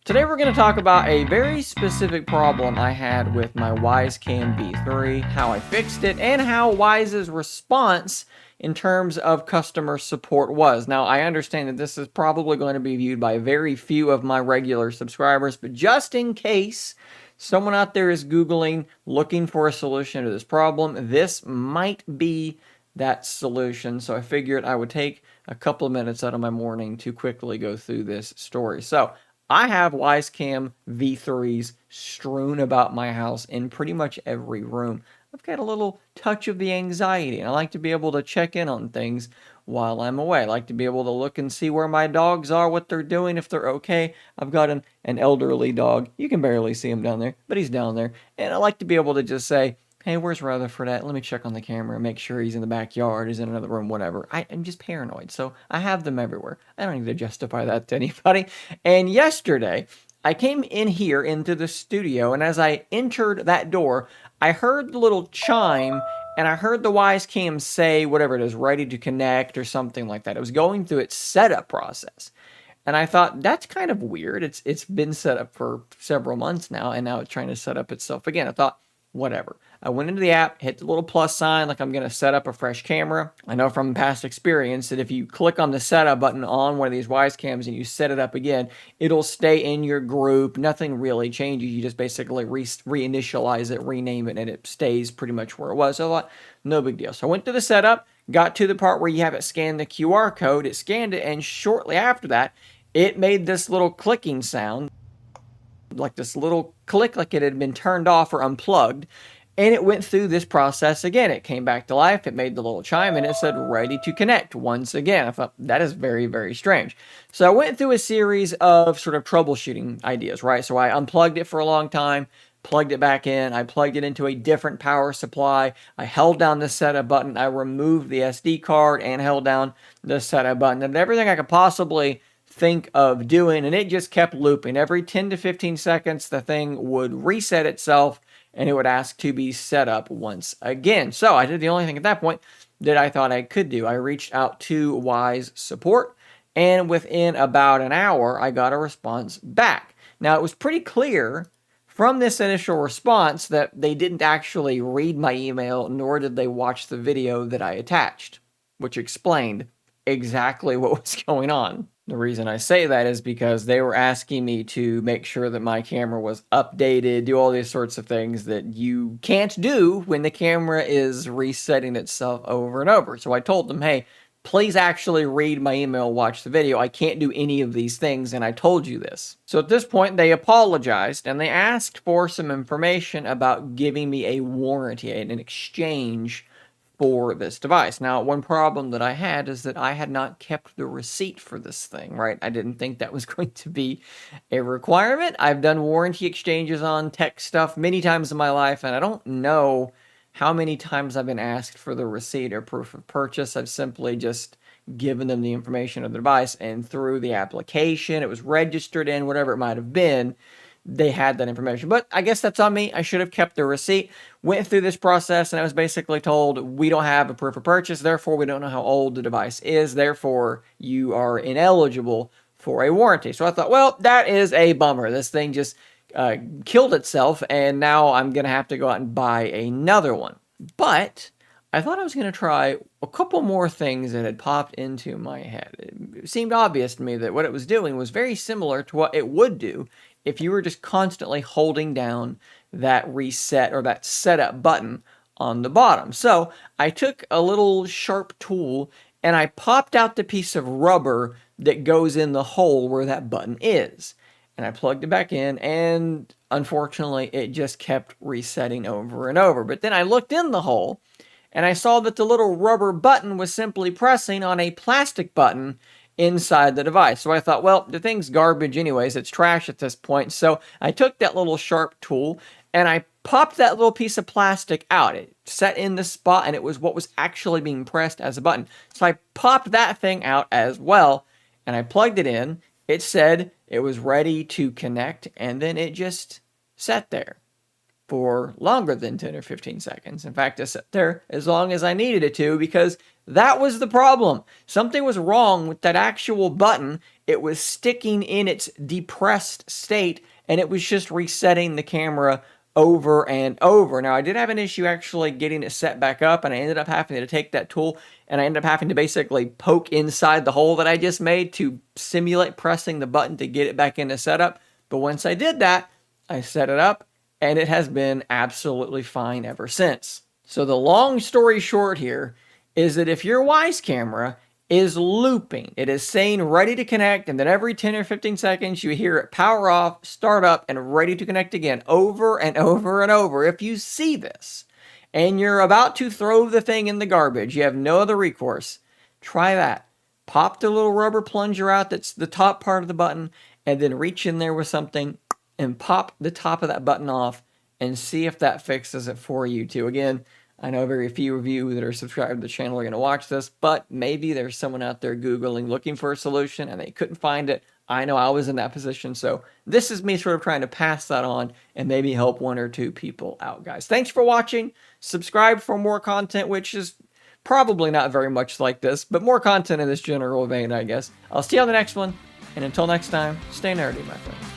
Today we're going to talk about a very specific problem I had with my Wyze Cam V3, how I fixed it, and how Wyze's response in terms of customer support was. Now, I understand that this is probably going to be viewed by very few of my regular subscribers, but just in case someone out there is Googling, looking for a solution to this problem, this might be that solution. So I figured I would take a couple of minutes out of my morning to quickly go through this story. So I have Wyze Cam V3s strewn about my house in pretty much every room. I've got a little touch of the anxiety, and I like to be able to check in on things while I'm away. I like to be able to look and see where my dogs are, what they're doing, if they're okay. I've got an elderly dog. You can barely see him down there, but he's down there. And I like to be able to just say, hey, where's Rutherford at? Let me check on the camera, make sure he's in the backyard, he's in another room, whatever. I'm just paranoid, so I have them everywhere. I don't need to justify that to anybody. And yesterday, I came in here into the studio, and as I entered that door, I heard the little chime, and I heard the Wyze Cam say whatever it is, ready to connect or something like that. It was going through its setup process. And I thought, that's kind of weird. It's been set up for several months now, and now it's trying to set up itself again. I thought, whatever. I went into the app, hit the little plus sign like I'm going to set up a fresh camera. I know from past experience that if you click on the setup button on one of these Wyze Cams and you set it up again, it'll stay in your group. Nothing really changes. You just basically reinitialize it, rename it, and it stays pretty much where it was. So I thought, no big deal. So I went to the setup, got to the part where you have it scan the QR code. It scanned it, and shortly after that, it made this little clicking sound, like this little click, like it had been turned off or unplugged, and it went through this process again. It came back to life, it made the little chime, and it said ready to connect once again. I thought, that is very, very strange. So I went through a series of sort of troubleshooting ideas, right? So I unplugged it for a long time, plugged it back in, I plugged it into a different power supply, I held down the setup button, I removed the SD card and held down the setup button, and everything I could possibly think of doing, and it just kept looping. Every 10 to 15 seconds, the thing would reset itself, and it would ask to be set up once again. So I did the only thing at that point that I thought I could do. I reached out to Wyze support, and within about an hour, I got a response back. Now, it was pretty clear from this initial response that they didn't actually read my email, nor did they watch the video that I attached, which explained exactly what was going on. The reason I say that is because they were asking me to make sure that my camera was updated, do all these sorts of things that you can't do when the camera is resetting itself over and over. So I told them, hey, please actually read my email, watch the video. I can't do any of these things, and I told you this. So at this point, they apologized, and they asked for some information about giving me a warranty in exchange for this device. Now, one problem that I had is that I had not kept the receipt for this thing, right? I didn't think that was going to be a requirement. I've done warranty exchanges on tech stuff many times in my life, and I don't know how many times I've been asked for the receipt or proof of purchase. I've simply just given them the information of the device, and through the application, it was registered in, whatever it might have been, they had that information. But I guess that's on me. I should have kept the receipt. Went through this process, and I was basically told, we don't have a proof of purchase, therefore we don't know how old the device is, therefore you are ineligible for a warranty. So I thought, well, that is a bummer. This thing just killed itself, and now I'm going to have to go out and buy another one. But I thought I was going to try a couple more things that had popped into my head. It seemed obvious to me that what it was doing was very similar to what it would do if you were just constantly holding down that reset or that setup button on the bottom. So I took a little sharp tool and I popped out the piece of rubber that goes in the hole where that button is. And I plugged it back in, and unfortunately it just kept resetting over and over. But then I looked in the hole and I saw that the little rubber button was simply pressing on a plastic button inside the device. So I thought, well, the thing's garbage anyways, it's trash at this point. So I took that little sharp tool and I popped that little piece of plastic out. It set in the spot, and it was what was actually being pressed as a button. So I popped that thing out as well, and I plugged it in. It said it was ready to connect, and then it just sat there. for longer than 10 or 15 seconds. In fact, it sat there as long as I needed it to because that was the problem. Something was wrong with that actual button. It was sticking in its depressed state, and it was just resetting the camera over and over. Now, I did have an issue actually getting it set back up, and I ended up having to take that tool, and I ended up having to basically poke inside the hole that I just made to simulate pressing the button to get it back into setup. But once I did that, I set it up, and it has been absolutely fine ever since. So the long story short here is that if your Wyze camera is looping, it is saying ready to connect, and then every 10 or 15 seconds you hear it power off, start up, and ready to connect again over and over and over. If you see this and you're about to throw the thing in the garbage, you have no other recourse, try that. Pop the little rubber plunger out that's the top part of the button, and then reach in there with something and pop the top of that button off and see if that fixes it for you too. Again, I know very few of you that are subscribed to the channel are going to watch this, but maybe there's someone out there Googling looking for a solution and they couldn't find it. I know I was in that position, so this is me sort of trying to pass that on and maybe help one or two people out, guys. Thanks for watching. Subscribe for more content, which is probably not very much like this, but more content in this general vein, I guess. I'll see you on the next one, and until next time, stay nerdy, my friends.